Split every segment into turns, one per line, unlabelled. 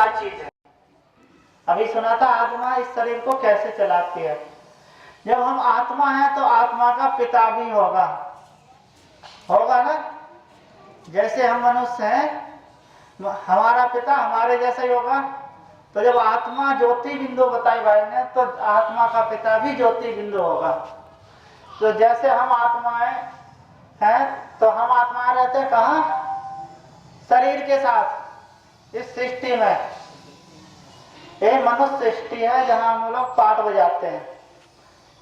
क्या चीज है। अभी सुना था आत्मा इस शरीर को कैसे चलाती है। जब हम आत्मा हैं तो आत्मा का पिता भी होगा ना। जैसे हम मनुष्य हैं, हमारा पिता हमारे जैसा ही होगा। तो जब आत्मा ज्योति बिंदु बताई भाई ने, तो आत्मा का पिता भी ज्योति बिंदु होगा। तो जैसे हम आत्माएं हैं, तो हम आत्माएं रहते हैं कहाँ? शरीर के साथ इस सृष्टि में। ये मनुष्य सृष्टि है जहां हम लोग पाठ बजाते हैं।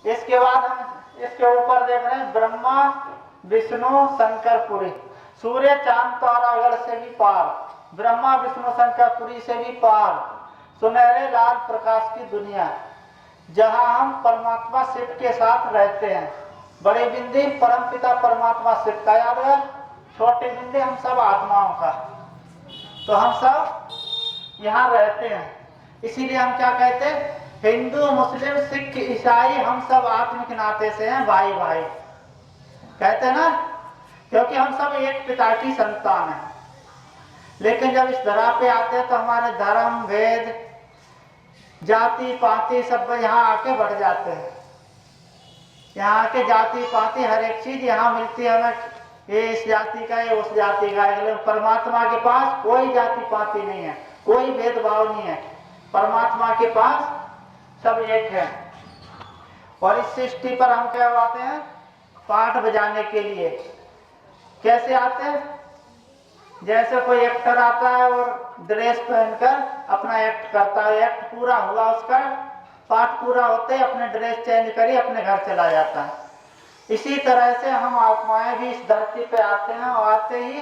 इसके बाद हम इसके ऊपर देख रहे हैं ब्रह्मा विष्णु शंकर पुरी, सूर्य चांद तारागढ़ से भी पार, ब्रह्मा विष्णु शंकर पुरी से भी पार, सुनहरे लाल प्रकाश की दुनिया, जहां हम परमात्मा शिव के साथ रहते हैं। बड़े बिंदी परमपिता परमात्मा शिव का याद है, छोटे बिंदी हम सब आत्माओं का। तो हम सब यहाँ रहते हैं। इसीलिए हम क्या कहते हैं, हिंदू मुस्लिम सिख ईसाई हम सब आत्मिक नाते से हैं, भाई भाई कहते हैं ना, क्योंकि हम सब एक पिता की संतान हैं। लेकिन जब इस धरा पे आते हैं तो हमारे धर्म भेद जाति पाति सब यहाँ आके बढ़ जाते हैं। यहाँ आके जाति पाति हर एक चीज यहाँ मिलती है हमें, ये इस जाति का है उस जाति का है। परमात्मा के पास कोई जाति पाति नहीं है, कोई भेदभाव नहीं है। परमात्मा के पास सब एक है। और इस सृष्टि पर हम क्या आते हैं? पाठ बजाने के लिए। कैसे आते हैं? जैसे कोई एक्टर आता है और ड्रेस पहनकर अपना एक्ट करता है, एक्ट पूरा हुआ उसका, पाठ पूरा होते ही अपने ड्रेस चेंज करी अपने घर चला जाता है। इसी तरह से हम आत्माएं भी इस धरती पे आते हैं और आते ही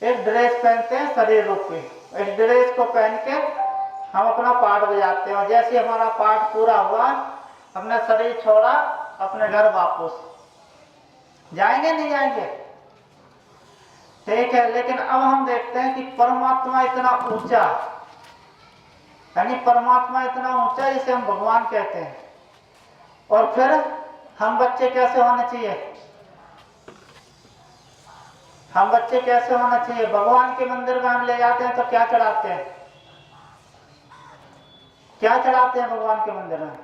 एक ड्रेस पहनते हैं शरीर रूपी। इस ड्रेस को पहन के हम अपना पाठ बजाते हैं। और जैसे हमारा पाठ पूरा हुआ, अपना शरीर छोड़ा, अपने घर वापस जाएंगे नहीं जाएंगे? ठीक है। लेकिन अब हम देखते हैं कि परमात्मा इतना ऊंचा, यानी परमात्मा इतना ऊंचा जिसे हम भगवान कहते हैं। और फिर हम बच्चे कैसे होने चाहिए? हम बच्चे कैसे होना चाहिए? भगवान के मंदिर में हम ले जाते हैं तो क्या चढ़ाते हैं? क्या चढ़ाते हैं भगवान के मंदिर में?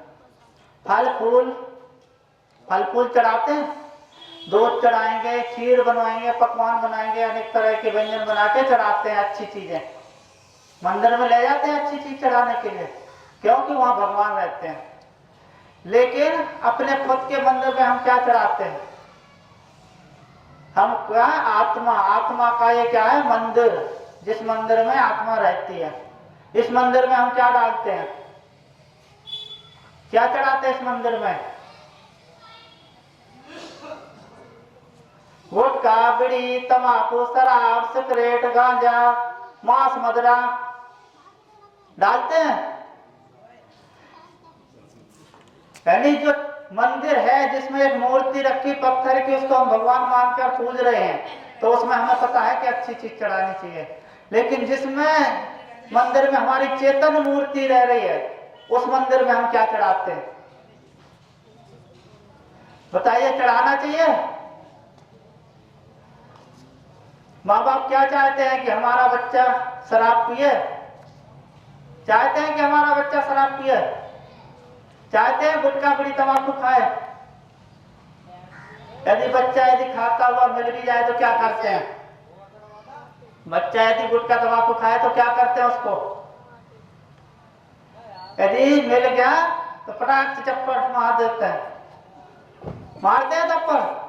फल फूल चढ़ाते हैं। दूध चढ़ाएंगे, खीर बनवाएंगे, पकवान बनाएंगे, अनेक तरह के व्यंजन बना के चढ़ाते हैं। अच्छी चीजें मंदिर में ले जाते हैं अच्छी चीज चढ़ाने के लिए, क्योंकि वहां भगवान रहते हैं। लेकिन अपने खुद के मंदिर में हम क्या चढ़ाते हैं? हम क्या? आत्मा का ये क्या है? मंदिर। जिस मंदिर में आत्मा रहती है, इस मंदिर में हम क्या डालते हैं? क्या चढ़ाते हैं इस मंदिर में? गुटखा, बीड़ी, तंबाकू, शराब, सिगरेट, गांजा, मांस, मदिरा डालते हैं। यानी जो मंदिर है जिसमें एक मूर्ति रखी पत्थर की, उसको हम भगवान मानकर पूज रहे हैं, तो उसमें हमें पता है कि अच्छी चीज चढ़ानी चाहिए। लेकिन जिसमें मंदिर में हमारी चेतन मूर्ति रह रही है, उस मंदिर में हम क्या चढ़ाते हैं? बताइए, चढ़ाना चाहिए? माँ बाप क्या चाहते हैं कि हमारा बच्चा शराब पिए? चाहते हैं कि हमारा बच्चा शराब पिए? चाहते हैं गुटखा बीड़ी तंबाकू खाए? यदि बच्चा खाता हुआ मिल भी जाए तो क्या करते हैं? बच्चा यदि गुटखा तंबाकू खाए तो क्या करते हैं उसको? यदि मिल गया तो पटाख से चप्पल मार देते हैं, मारते हैं चप्पल।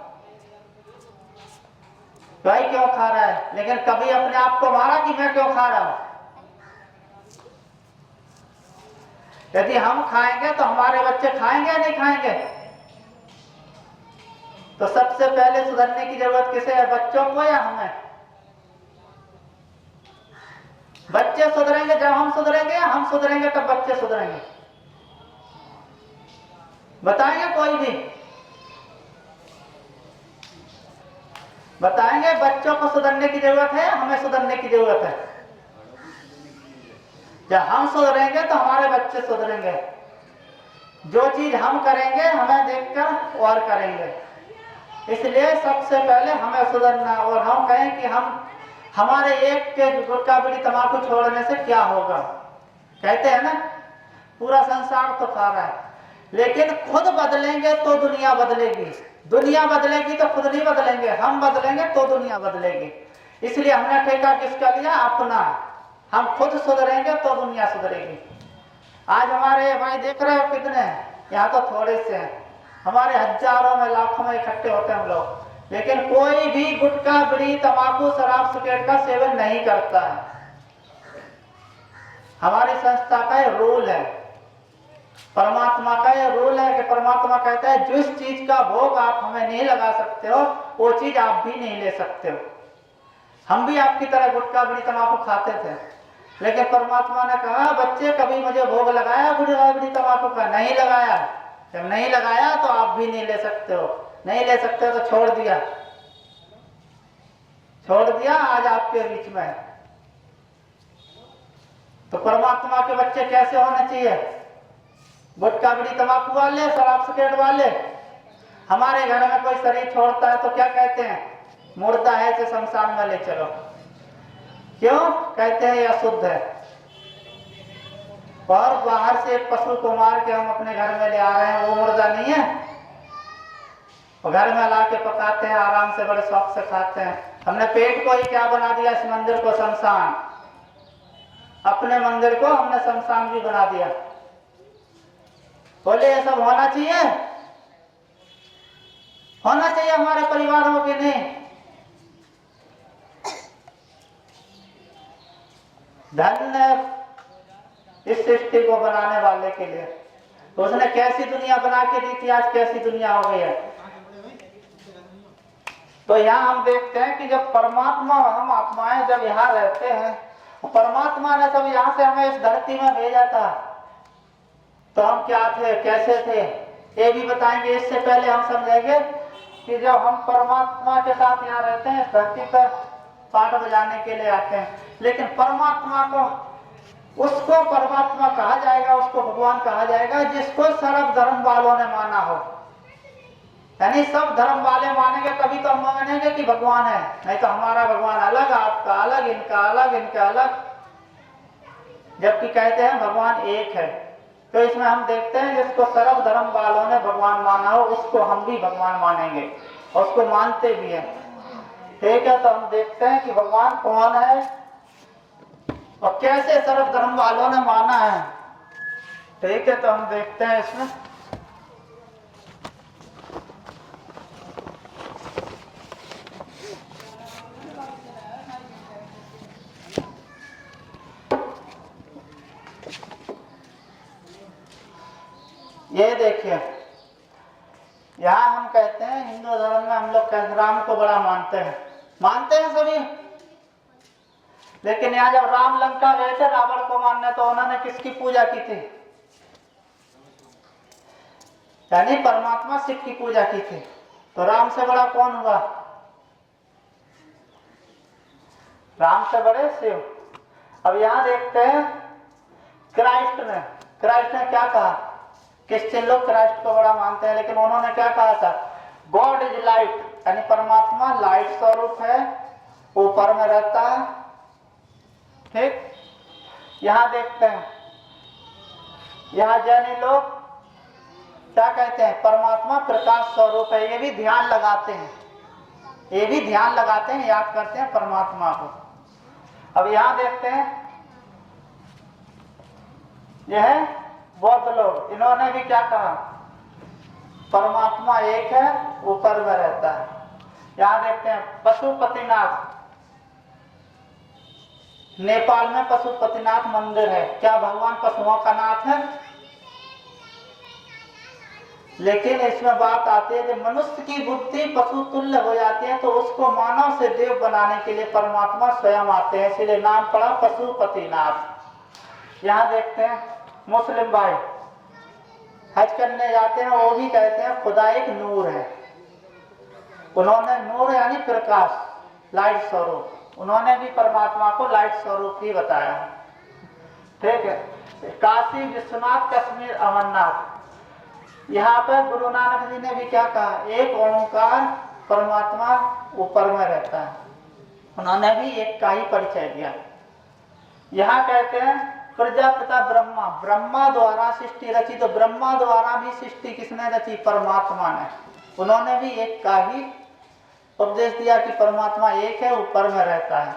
भाई क्यों खा रहा है? लेकिन कभी अपने आप को मारा कि मैं क्यों खा रहा हूं? यदि हम खाएंगे तो हमारे बच्चे खाएंगे या नहीं खाएंगे? तो सबसे पहले सुधरने की जरूरत किसे है? बच्चों को या हमें? बच्चे सुधरेंगे जब हम सुधरेंगे, या हम सुधरेंगे तब बच्चे सुधरेंगे? बताएंगे कोई भी? बताएंगे बच्चों को सुधरने की जरूरत है, हमें सुधरने की जरूरत है? जब हम सुधरेंगे तो हमारे बच्चे सुधरेंगे। जो चीज हम करेंगे हमें देखकर और करेंगे। इसलिए सबसे पहले हमें सुधरना। और हम कहें कि हमारे एक के गुटखा बीड़ी तंबाकू छोड़ने से क्या होगा? कहते हैं ना, पूरा संसार तो खा रहा है, लेकिन खुद बदलेंगे तो दुनिया बदलेगी। दुनिया बदलेगी तो खुद नहीं बदलेंगे, हम बदलेंगे तो दुनिया बदलेगी। इसलिए हमने ठेका किसका लिया? अपना। हम खुद सुधरेंगे तो दुनिया सुधरेगी। आज हमारे भाई देख रहे हो कितने हैं? यहाँ तो थोड़े से हैं, हमारे हजारों में लाखों में इकट्ठे होते हैं हम लोग, लेकिन कोई भी गुटखा बीड़ी तंबाकू शराब सिगरेट का सेवन नहीं करता है। हमारी संस्था का ये रूल है, परमात्मा का ये रूल है कि परमात्मा कहता है जिस चीज का भोग आप हमें नहीं लगा सकते हो वो चीज आप भी नहीं ले सकते हो। हम भी आपकी तरह गुटखा बीड़ी तंबाकू खाते थे, लेकिन परमात्मा ने कहा बच्चे कभी मुझे भोग लगाया गुटखा बीड़ी तंबाकू का? नहीं लगाया। जब नहीं लगाया तो आप भी नहीं ले सकते हो। नहीं ले सकते हो तो छोड़ दिया, छोड़ दिया, आज आपके बीच में। तो परमात्मा के बच्चे कैसे होने चाहिए? गुटखा बीड़ी तंबाकू वाले, शराब सिगरेट वाले। हमारे घर में कोई शरीर छोड़ता है तो क्या कहते हैं? मुर्दा है, इसे शमशान में ले चलो। क्यों कहते हैं? यह अशुद्ध है। और बाहर से एक पशु को मार के हम अपने घर में ले आ रहे हैं, वो मुर्दा नहीं है? घर में ला के पकाते हैं, आराम से बड़े शौक से खाते हैं। हमने पेट को ही क्या बना दिया? इस मंदिर को शमशान। अपने मंदिर को हमने शमशान भी बना दिया। बोले ये सब होना चाहिए? होना चाहिए हमारे परिवारों के? नहीं। धन्य इस सृष्टि को बनाने वाले के लिए। तो उसने कैसी दुनिया बना के दी थी, आज कैसी दुनिया हो गई है। तो यहाँ हम देखते हैं कि जब परमात्मा, हम आत्माएं जब यहाँ रहते हैं, परमात्मा ने जब यहाँ से हमें इस धरती में भेजा था तो हम क्या थे, कैसे थे, ये भी बताएंगे। इससे पहले हम समझेंगे कि जब हम परमात्मा के साथ यहाँ रहते हैं, धरती पर पाठ बजाने के लिए आते हैं, लेकिन परमात्मा को, उसको परमात्मा कहा जाएगा, उसको भगवान कहा जाएगा जिसको सर्व धर्म वालों ने माना हो। यानी सब धर्म वाले मानेंगे तभी तो हम मानेंगे कि भगवान है, नहीं तो हमारा भगवान अलग, आपका अलग, इनका अलग, इनका अलग, जबकि कहते हैं भगवान एक है। तो इसमें हम देखते हैं जिसको सर्व धर्म वालों ने भगवान माना हो उसको हम भी भगवान मानेंगे और उसको मानते भी हैं। ठीक है, तो हम देखते हैं कि भगवान कौन है और कैसे सर्व धर्म वालों ने माना है। ठीक है, तो हम देखते हैं इसमें। ये देखिए, यहां हम कहते हैं हिंदू धर्म में हम लोग राम को बड़ा मानते हैं सभी, लेकिन यहाँ जब राम लंका गए थे रावण को मारने तो उन्होंने किसकी पूजा की थी? यानी परमात्मा शिव की पूजा की थी। तो राम से बड़ा कौन हुआ? राम से बड़े शिव। अब यहाँ देखते हैं क्राइस्ट ने क्या कहा? क्रिश्चियन लोग क्राइस्ट को बड़ा मानते हैं, लेकिन उन्होंने क्या कहा था? गॉड इज लाइट, यानी परमात्मा लाइट स्वरूप है, ऊपर में रहता है। ठीक, यहां देखते हैं, यहां जैनी लोग क्या कहते हैं? परमात्मा प्रकाश स्वरूप है। ये भी ध्यान लगाते हैं, याद करते हैं परमात्मा को। अब यहां देखते हैं, यह है बौद्ध लोग, इन्होंने भी क्या कहा? परमात्मा एक है, ऊपर में रहता है। यहां देखते हैं पशुपतिनाथ, नेपाल में पशुपतिनाथ मंदिर है। क्या भगवान पशुओं का नाथ है? लेकिन इसमें बात आती है कि मनुष्य की बुद्धि पशु तुल्य हो जाती है, तो उसको मानव से देव बनाने के लिए परमात्मा स्वयं आते हैं, इसलिए नाम पड़ा पशुपतिनाथ। यहाँ देखते हैं मुस्लिम भाई हज करने जाते हैं, वो भी कहते हैं खुदा एक नूर है। उन्होंने नूर यानी प्रकाश, लाइट स्वरूप, उन्होंने भी परमात्मा को लाइट स्वरूप ही बताया। ठीक है, काशी विश्वनाथ, कश्मीर अमरनाथ, यहाँ पर गुरु नानक जी ने भी क्या कहा? एक ओंकार परमात्मा ऊपर में रहता है। उन्होंने भी एक का ही परिचय दिया। यहाँ कहते हैं प्रजापिता ब्रह्मा, ब्रह्मा द्वारा सृष्टि रची, तो ब्रह्मा द्वारा भी सृष्टि किसने रची? परमात्मा ने। उन्होंने भी एक का ही उपदेश दिया कि परमात्मा एक है, ऊपर में रहता है।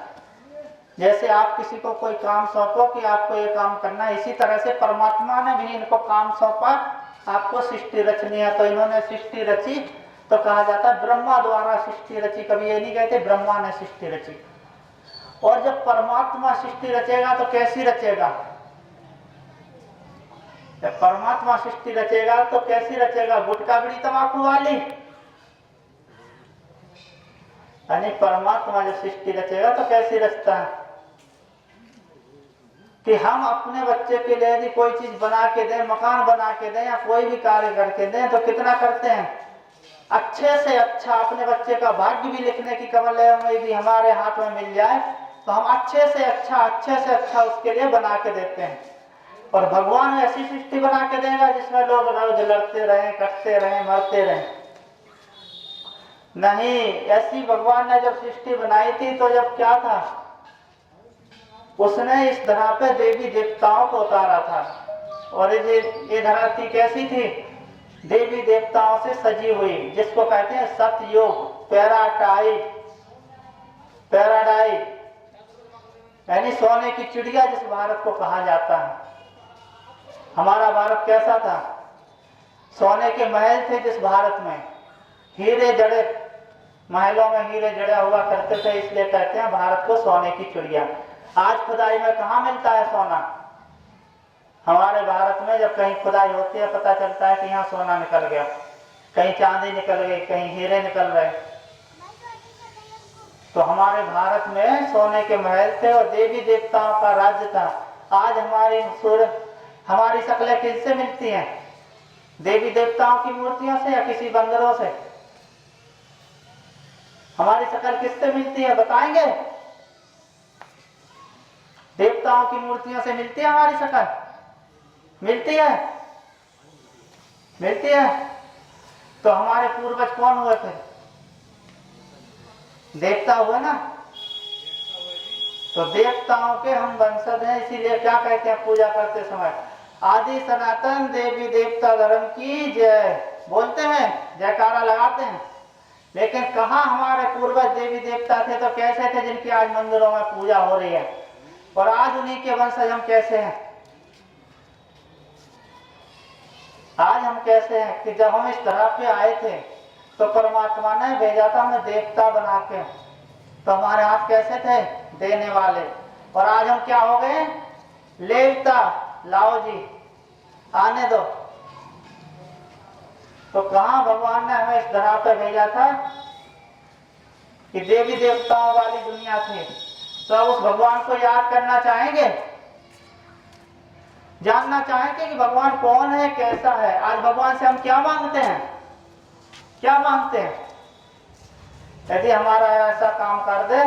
जैसे आप किसी को कोई काम सौंपो कि आपको ये काम करना है, इसी तरह से परमात्मा ने भी इनको काम सौंपा, आपको सृष्टि रचनी है। तो इन्होंने सृष्टि रची, तो कहा जाता है ब्रह्मा द्वारा सृष्टि रची। कभी ये नहीं कहते ब्रह्मा ने सृष्टि रची। और जब परमात्मा सृष्टि रचेगा तो कैसी रचेगा? जब परमात्मा सृष्टि रचेगा तो कैसी रचेगा? गुटखा बीड़ी तंबाकू वाली? यानी परमात्मा जब सृष्टि रचेगा तो कैसी रचता है कि हम अपने बच्चे के लिए यदि कोई चीज बना के दें, मकान बना के दें या कोई भी कार्य करके दें, तो कितना करते हैं? अच्छे से अच्छा। अपने बच्चे का भाग्य भी लिखने की कमल में भी हमारे हाथ में मिल जाए तो हम अच्छे से अच्छा उसके लिए बना के देते हैं। और भगवान ऐसी सृष्टि बना के देगा जिसमें लोग रोज लड़ते रहें, कटते रहें, मरते रहें? नहीं। ऐसी भगवान ने जब सृष्टि बनाई थी तो जब क्या था, उसने इस धरा पे देवी देवताओं को उतारा था। और ये धरती कैसी थी? देवी देवताओं से सजी हुई, जिसको कहते हैं सतयुग, पैराडाइज, यानी सोने की चिड़िया जिस भारत को कहा जाता है। हमारा भारत कैसा था? सोने के महल थे जिस भारत में हीरे जड़े, महलों में हीरे जड़े हुआ करते थे, इसलिए कहते हैं भारत को सोने की चिड़िया। आज खुदाई में कहाँ मिलता है सोना? हमारे भारत में जब कहीं खुदाई होती है पता चलता है कि यहाँ सोना निकल गया, कहीं चांदी निकल गई, कहीं हीरे निकल रहे। तो हमारे भारत में सोने के महल थे और देवी देवताओं का राज्य था। आज हमारी शक्लें किससे मिलती हैं? देवी देवताओं की मूर्तियों से या किसी बंदरों से? हमारी शक्ल किससे मिलती है बताएंगे? देवताओं की मूर्तियों से मिलती है हमारी शक्ल? मिलती है? मिलती है? तो हमारे पूर्वज कौन हुए थे? देवता हुए ना। तो देवताओं के हम वंशज हैं, इसीलिए क्या कहते हैं पूजा करते समय? आदि सनातन देवी देवता धर्म की जय बोलते हैं, जयकारा लगाते हैं। लेकिन कहाँ हमारे पूर्वज देवी देवता थे? तो कैसे थे जिनकी आज मंदिरों में पूजा हो रही है? और आज उन्हीं के वंशज हम कैसे हैं? आज हम कैसे हैं कि जब हम इस तरह पे आए थे तो परमात्मा ने भेजा था हमें देवता बना के, तो हमारे हाथ कैसे थे? देने वाले। और आज हम क्या हो गए? लेवता। लाओ जी आने दो। तो कहाँ भगवान ने हमें इस धरा पे भेजा था कि देवी देवताओं वाली दुनिया थी। तो अब उस भगवान को याद करना चाहेंगे, जानना चाहेंगे कि भगवान कौन है, कैसा है। आज भगवान से हम क्या मांगते हैं? क्या मांगते हैं? यदि हमारा ऐसा काम कर दे,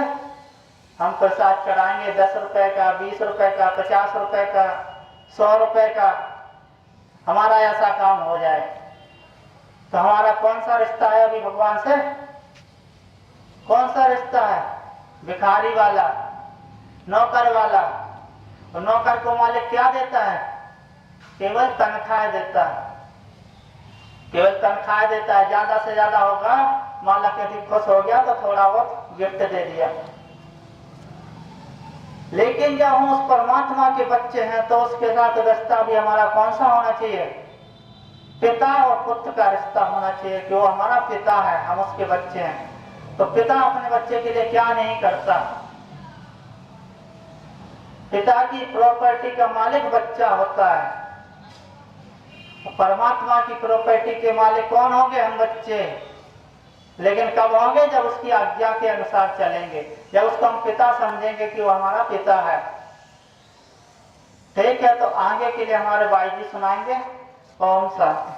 हम प्रसाद चढ़ाएंगे 10 रुपए का, 20 रुपए का, 50 रुपए का, 100 रुपए का, हमारा ऐसा काम हो जाए, तो हमारा कौन सा रिश्ता है अभी भगवान से? कौन सा रिश्ता है? भिखारी वाला, नौकर वाला। और नौकर को मालिक क्या देता है? केवल तनख्वाह देता है, केवल तनख्वाह देता है। ज्यादा से ज्यादा होगा, मालिक यदि खुश हो गया तो थोड़ा बहुत गिफ्ट दे दिया। लेकिन जब हम उस परमात्मा के बच्चे हैं तो उसके साथ रिश्ता भी हमारा कौन सा होना चाहिए? पिता और पुत्र का रिश्ता होना चाहिए कि वो हमारा पिता है, हम उसके बच्चे हैं। तो पिता अपने बच्चे के लिए क्या नहीं करता? पिता की प्रॉपर्टी का मालिक बच्चा होता है। परमात्मा की प्रॉपर्टी के मालिक कौन होंगे? हम बच्चे। लेकिन कब होंगे? जब उसकी आज्ञा के अनुसार चलेंगे, जब उसको हम पिता समझेंगे कि वो हमारा पिता है। ठीक है, तो आगे के लिए हमारे भाई जी सुनाएंगे। ओम शांति।